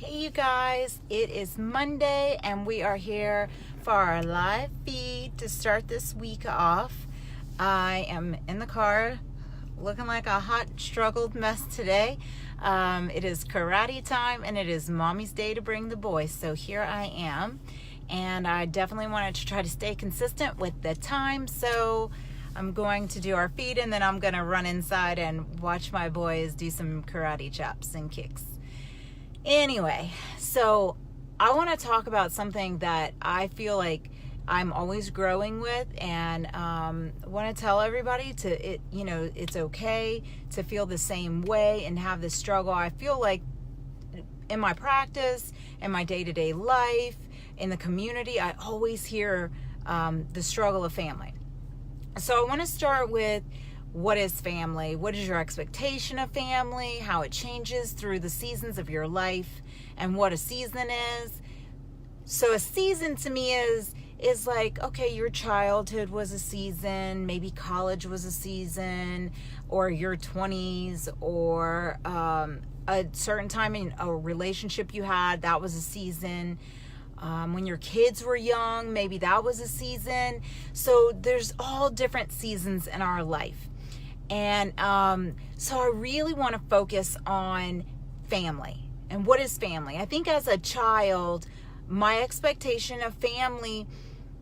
Hey you guys, it is Monday and we are here for our live feed to start this week off. I am in the car looking like a hot struggled mess today. It is karate time and it is mommy's day to bring the boys, so here I am. And I definitely wanted to try to stay consistent with the time, so I'm going to do our feed and then I'm going to run inside and watch my boys do some karate chops and kicks. Anyway, so I want to talk about something that I feel like I'm always growing with, and want to tell everybody it's okay to feel the same way and have this struggle. I feel like in my practice, in my day-to-day life, in the community, I always hear the struggle of family. So I want to start with, what is family? What is your expectation of family? How it changes through the seasons of your life, and what a season is. So a season to me is like, okay, your childhood was a season, maybe college was a season, or your 20s, or a certain time in a relationship you had, that was a season. When your kids were young, maybe that was a season. So there's all different seasons in our life. And so I really want to focus on family. And what is family? I think as a child, my expectation of family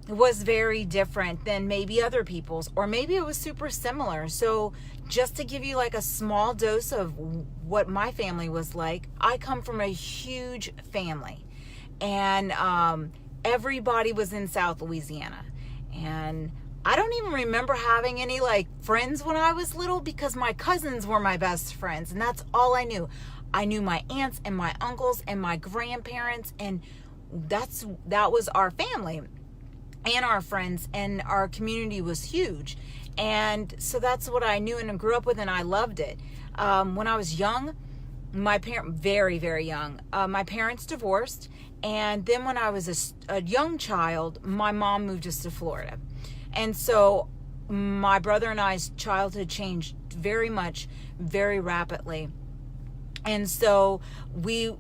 was very different than maybe other people's, or maybe it was super similar. So just to give you like a small dose of what my family was like, I come from a huge family. And everybody was in South Louisiana. And I don't even remember having any like friends when I was little, because my cousins were my best friends, and that's all I knew. I knew my aunts and my uncles and my grandparents, and that was our family and our friends, and our community was huge. And so that's what I knew and grew up with, and I loved it. When I was young, very, very young, my parents divorced, and then when I was a young child, my mom moved us to Florida. And so my brother and I's childhood changed very much, very rapidly. And so we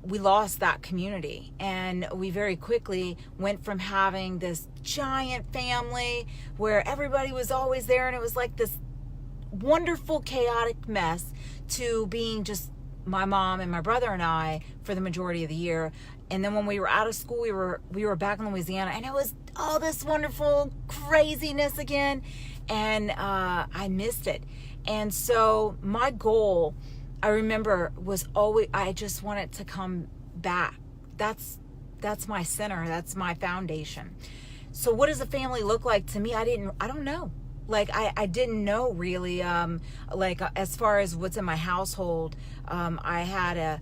lost that community, and we very quickly went from having this giant family where everybody was always there and it was like this wonderful chaotic mess, to being just my mom and my brother and I for the majority of the year. And then when we were out of school, we were back in Louisiana, and it was all this wonderful craziness again, and I missed it. And so my goal, I remember, was always, I just wanted to come back. That's my center. That's my foundation. So what does a family look like to me? I don't know. Like, I didn't know really, as far as what's in my household. I had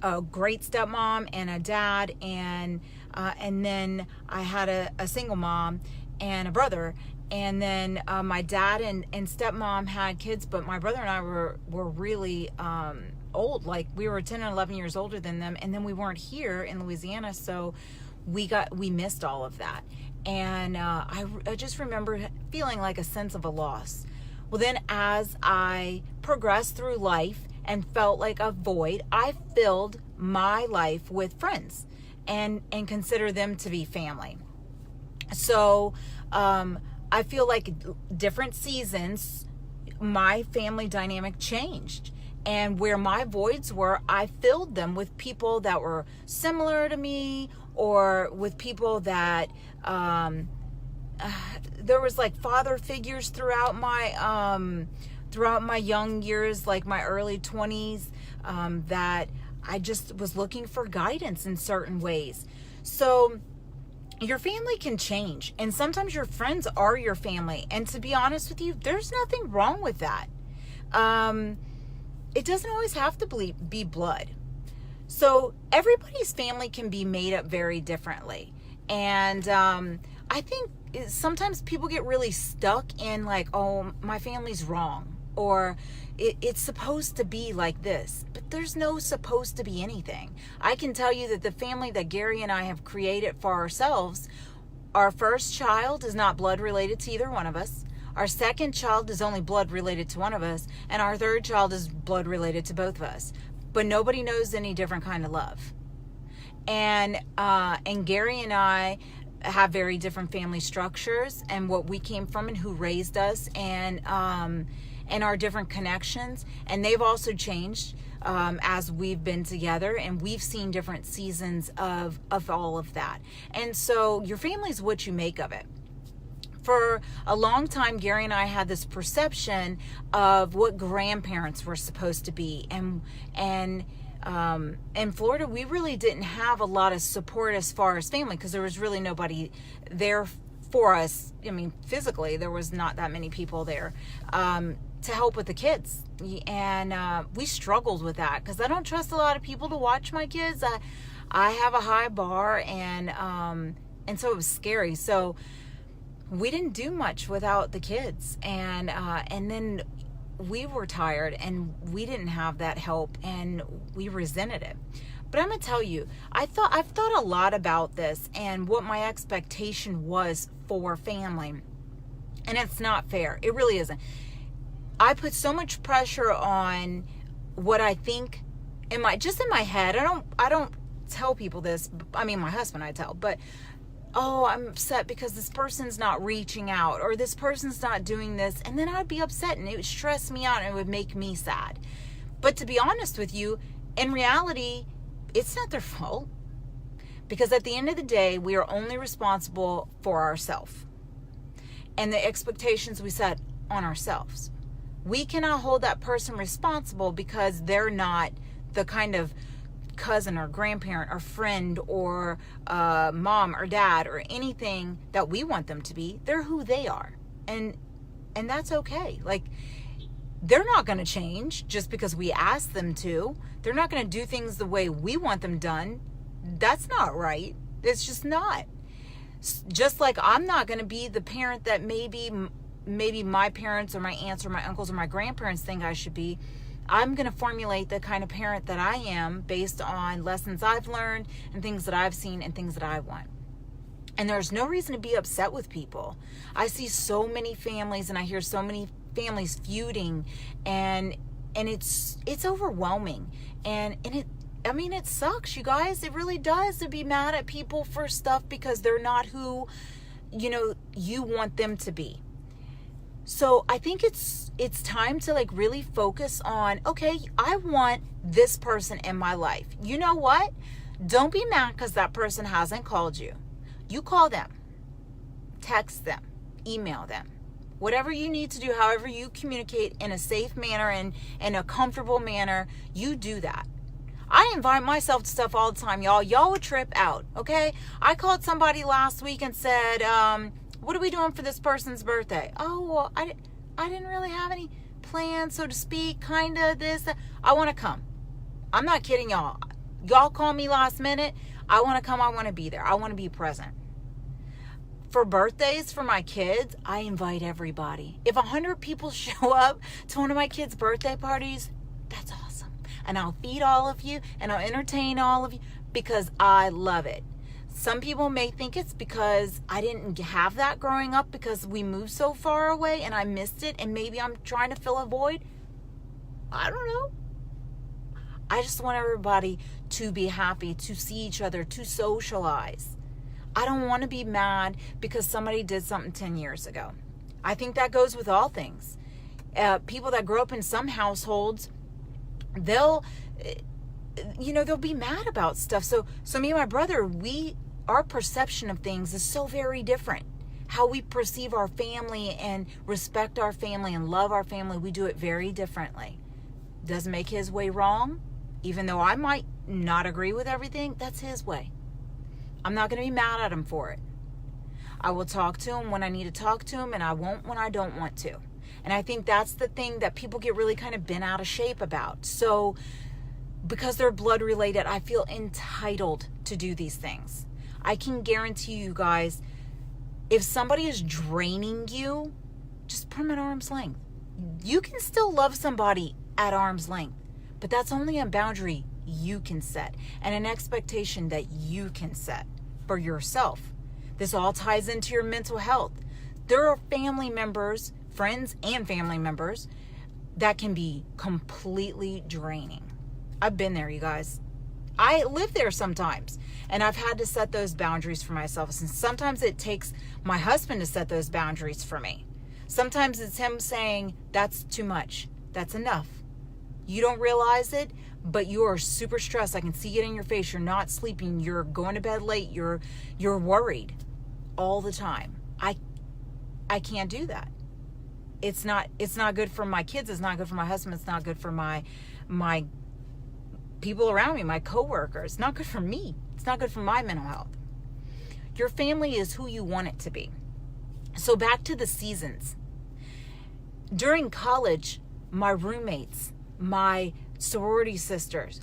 a great stepmom and a dad, and then I had a single mom and a brother. And then my dad and stepmom had kids, but my brother and I were really old. Like, we were 10 and 11 years older than them, and then we weren't here in Louisiana, so we missed all of that. And I just remember feeling like a sense of a loss. Well, then as I progressed through life and felt like a void, I filled my life with friends and consider them to be family. So I feel like different seasons, my family dynamic changed. And where my voids were, I filled them with people that were similar to me, or with people that there was like father figures throughout my young years, like my early 20s, that I just was looking for guidance in certain ways. So your family can change, and sometimes your friends are your family. And to be honest with you, there's nothing wrong with that. It doesn't always have to be blood. So everybody's family can be made up very differently. And I think sometimes people get really stuck in like, oh, my family's wrong, or it's supposed to be like this. But there's no supposed to be anything. I can tell you that the family that Gary and I have created for ourselves, our first child is not blood related to either one of us. Our second child is only blood related to one of us, and our third child is blood related to both of us. but nobody knows any different kind of love. And Gary and I have very different family structures, and what we came from and who raised us, and our different connections. And they've also changed as we've been together, and we've seen different seasons of all of that. And so your family is what you make of it. For a long time, Gary and I had this perception of what grandparents were supposed to be. And in Florida, we really didn't have a lot of support as far as family, because there was really nobody there for us. I mean, physically, there was not that many people there to help with the kids. And we struggled with that, because I don't trust a lot of people to watch my kids. I have a high bar, and so it was scary. So we didn't do much without the kids, and then we were tired, and we didn't have that help, and we resented it. But I'm gonna tell you, I've thought a lot about this and what my expectation was for family, and it's not fair. It really isn't. I put so much pressure on what I think in my head. I don't tell people this. I mean, my husband I tell, but oh, I'm upset because this person's not reaching out, or this person's not doing this. And then I'd be upset, and it would stress me out, and it would make me sad. But to be honest with you, in reality, it's not their fault. Because at the end of the day, we are only responsible for ourselves and the expectations we set on ourselves. We cannot hold that person responsible because they're not the kind of cousin or grandparent or friend or mom or dad or anything that we want them to be. They're who they are, and that's okay. Like, they're not going to change just because we ask them to. They're not going to do things the way we want them done. That's not right. It's just not. Just like I'm not going to be the parent that maybe my parents or my aunts or my uncles or my grandparents think I should be. I'm going to formulate the kind of parent that I am based on lessons I've learned and things that I've seen and things that I want. And there's no reason to be upset with people. I see so many families, and I hear so many families feuding, and it's overwhelming. And it sucks, you guys. It really does, to be mad at people for stuff because they're not who, you want them to be. So I think it's time to really focus on, okay, I want this person in my life. You know what? Don't be mad because that person hasn't called you. You call them, text them, email them, whatever you need to do, however you communicate in a safe manner and in a comfortable manner, you do that. I invite myself to stuff all the time, y'all. Y'all would trip out, okay? I called somebody last week and said, what are we doing for this person's birthday? Oh, well, I didn't really have any plans, so to speak, kind of this. I want to come. I'm not kidding, y'all. Y'all call me last minute. I want to come. I want to be there. I want to be present. For birthdays for my kids, I invite everybody. If 100 people show up to one of my kids' birthday parties, that's awesome. And I'll feed all of you, and I'll entertain all of you because I love it. Some people may think it's because I didn't have that growing up because we moved so far away and I missed it, and maybe I'm trying to fill a void. I don't know. I just want everybody to be happy, to see each other, to socialize. I don't want to be mad because somebody did something 10 years ago. I think that goes with all things. People that grow up in some households, they'll be mad about stuff. So me and my brother, our perception of things is so very different. How we perceive our family and respect our family and love our family, we do it very differently. Doesn't make his way wrong. Even though I might not agree with everything, that's his way. I'm not going to be mad at him for it. I will talk to him when I need to talk to him, and I won't when I don't want to. And I think that's the thing that people get really kind of bent out of shape about. So because they're blood related, I feel entitled to do these things. I can guarantee you guys, if somebody is draining you, just put them at arm's length. You can still love somebody at arm's length, but that's only a boundary you can set and an expectation that you can set for yourself. This all ties into your mental health. There are family members, friends and family members, that can be completely draining. I've been there, you guys. I live there sometimes, and I've had to set those boundaries for myself. And sometimes it takes my husband to set those boundaries for me. Sometimes it's him saying, that's too much. That's enough. You don't realize it, but you are super stressed. I can see it in your face. You're not sleeping. You're going to bed late. You're worried all the time. I can't do that. It's not good for my kids. It's not good for my husband. It's not good for my people around me, my coworkers. It's not good for me. It's not good for my mental health. Your family is who you want it to be. So back to the seasons. During college, my roommates, my sorority sisters,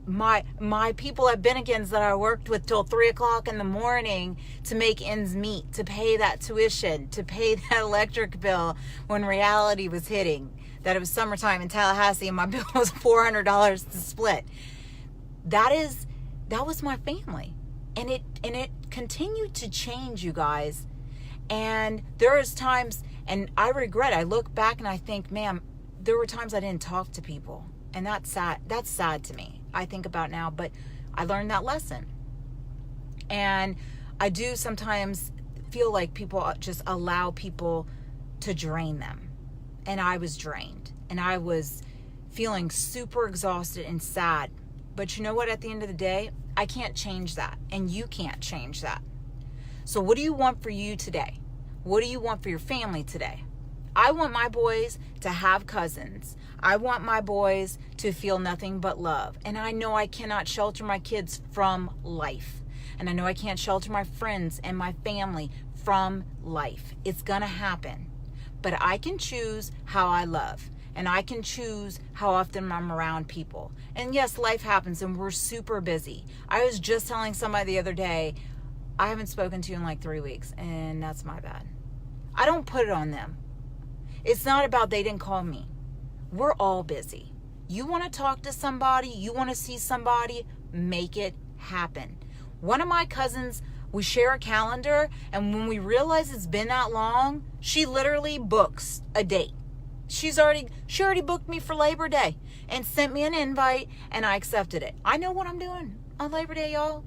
my people at Bennigan's that I worked with till 3 o'clock in the morning to make ends meet, to pay that tuition, to pay that electric bill when reality was hitting, that it was summertime in Tallahassee and my bill was $400 to split. That was my family. And it continued to change, you guys. And there is times, and I look back and I think, man, there were times I didn't talk to people. And that's sad. That's sad to me. I think about now, but I learned that lesson. And I do sometimes feel like people just allow people to drain them. And I was drained. And I was feeling super exhausted and sad. But you know what? At the end of the day, I can't change that. And you can't change that. So what do you want for you today? What do you want for your family today? I want my boys to have cousins. I want my boys to feel nothing but love. And I know I cannot shelter my kids from life. And I know I can't shelter my friends and my family from life. It's gonna happen. But I can choose how I love. And I can choose how often I'm around people. And yes, life happens and we're super busy. I was just telling somebody the other day, I haven't spoken to you in like 3 weeks, and that's my bad. I don't put it on them. It's not about they didn't call me. We're all busy. You want to talk to somebody, you want to see somebody, make it happen. One of my cousins, we share a calendar, and when we realize it's been that long, she literally books a date. She already booked me for Labor Day and sent me an invite, and I accepted it. I know what I'm doing on Labor Day, y'all.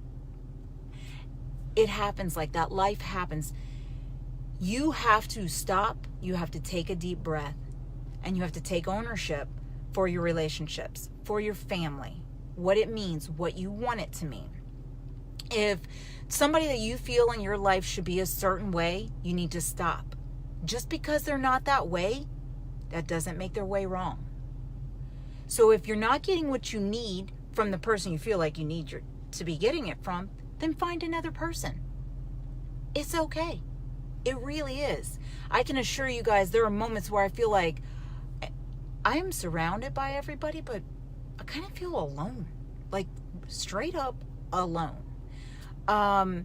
It happens like that. Life happens. You have to stop. You have to take a deep breath, and you have to take ownership for your relationships, for your family, what it means, what you want it to mean. If somebody that you feel in your life should be a certain way, you need to stop. Just because they're not that way, that doesn't make their way wrong. So if you're not getting what you need from the person you feel like you need to be getting it from, then find another person. It's okay. It really is. I can assure you guys, there are moments where I feel like I am surrounded by everybody, but I kind of feel alone. Like straight up alone. I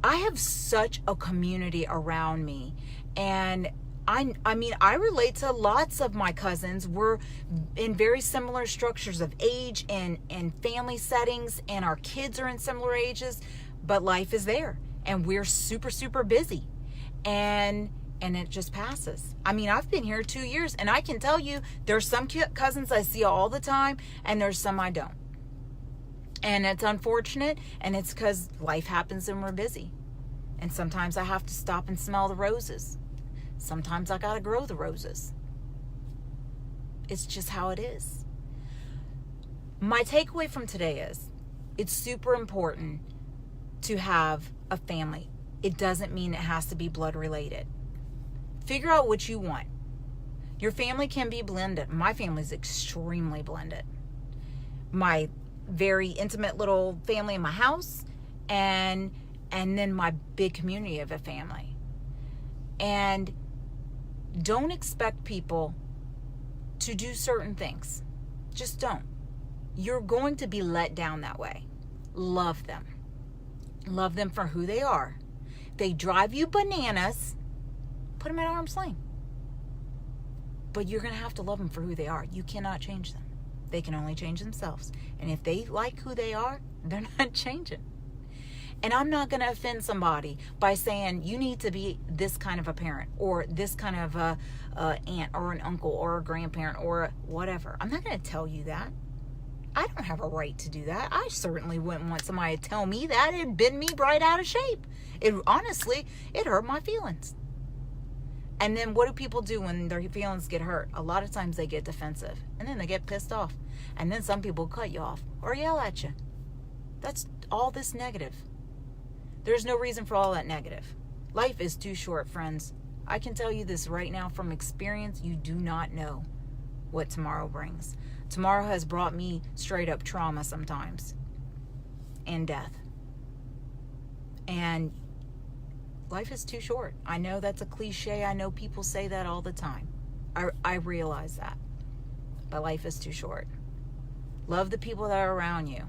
have such a community around me, and I mean, I relate to lots of my cousins. We're in very similar structures of age and family settings, and our kids are in similar ages, but life is there, and we're super, super busy, and it just passes. I mean, I've been here 2 years, and I can tell you there's some cousins I see all the time, and there's some I don't. And it's unfortunate, and it's because life happens and we're busy. And sometimes I have to stop and smell the roses. Sometimes I gotta grow the roses. It's just how it is. My takeaway from today is, it's super important to have a family. It doesn't mean it has to be blood related. Figure out what you want. Your family can be blended. My family's extremely blended. My very intimate little family in my house, and then my big community of a family. And don't expect people to do certain things. Just don't. You're going to be let down that way. Love them. Love them for who they are. They drive you bananas, put them at arm's length. But you're going to have to love them for who they are. You cannot change them. They can only change themselves. And if they like who they are, they're not changing. And I'm not going to offend somebody by saying you need to be this kind of a parent, or this kind of a aunt or an uncle or a grandparent or whatever. I'm not going to tell you that. I don't have a right to do that. I certainly wouldn't want somebody to tell me that. It'd bend me right out of shape. Honestly, it hurt my feelings. And then what do people do when their feelings get hurt? A lot of times they get defensive. And then they get pissed off. And then some people cut you off or yell at you. That's all this negative. There's no reason for all that negative. Life is too short, friends. I can tell you this right now from experience. You do not know what tomorrow brings. Tomorrow has brought me straight up trauma sometimes. And death. And life is too short. I know that's a cliche. I know people say that all the time. I realize that. But life is too short. Love the people that are around you.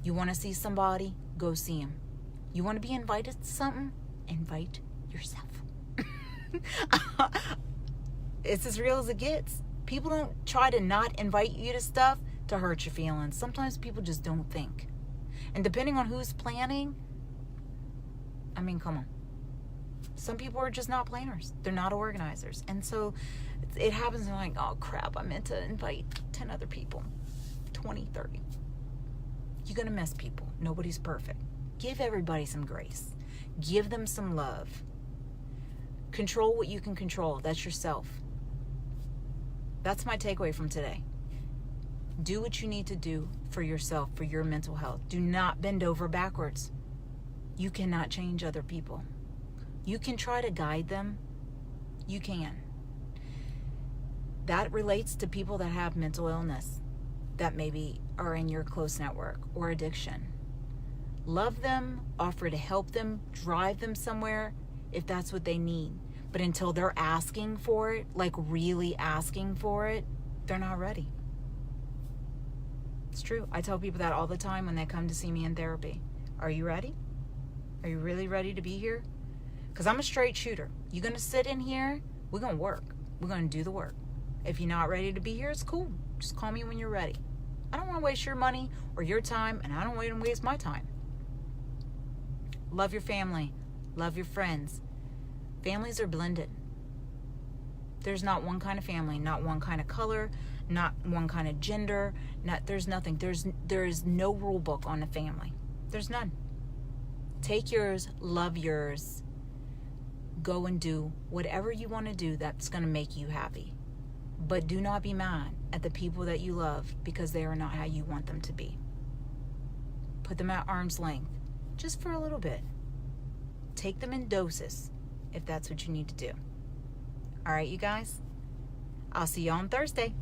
You want to see somebody? Go see them. You want to be invited to something? Invite yourself. It's as real as it gets. People don't try to not invite you to stuff to hurt your feelings. Sometimes people just don't think. And depending on who's planning, I mean, come on. Some people are just not planners. They're not organizers. And so it happens and like, oh crap, I meant to invite 10 other people. 20, 30. You're going to miss people. Nobody's perfect. Give everybody some grace. Give them some love. Control what you can control. That's yourself. That's my takeaway from today. Do what you need to do for yourself, for your mental health. Do not bend over backwards. You cannot change other people. You can try to guide them. You can. That relates to people that have mental illness, that maybe are in your close network, or addiction. Love them, offer to help them, drive them somewhere if that's what they need. But until they're asking for it, like really asking for it, they're not ready. It's true. I tell people that all the time when they come to see me in therapy. Are you ready? Are you really ready to be here? Because I'm a straight shooter. You're going to sit in here, we're going to work. We're going to do the work. If you're not ready to be here, it's cool. Just call me when you're ready. I don't want to waste your money or your time, and I don't want to waste my time. Love your family. Love your friends. Families are blended. There's not one kind of family, not one kind of color, not one kind of gender. There's nothing. There is no rule book on a family. There's none. Take yours, love yours. Go and do whatever you want to do that's going to make you happy. But do not be mad at the people that you love because they are not how you want them to be. Put them at arm's length, just for a little bit. Take them in doses, if that's what you need to do. All right, you guys? I'll see you on Thursday.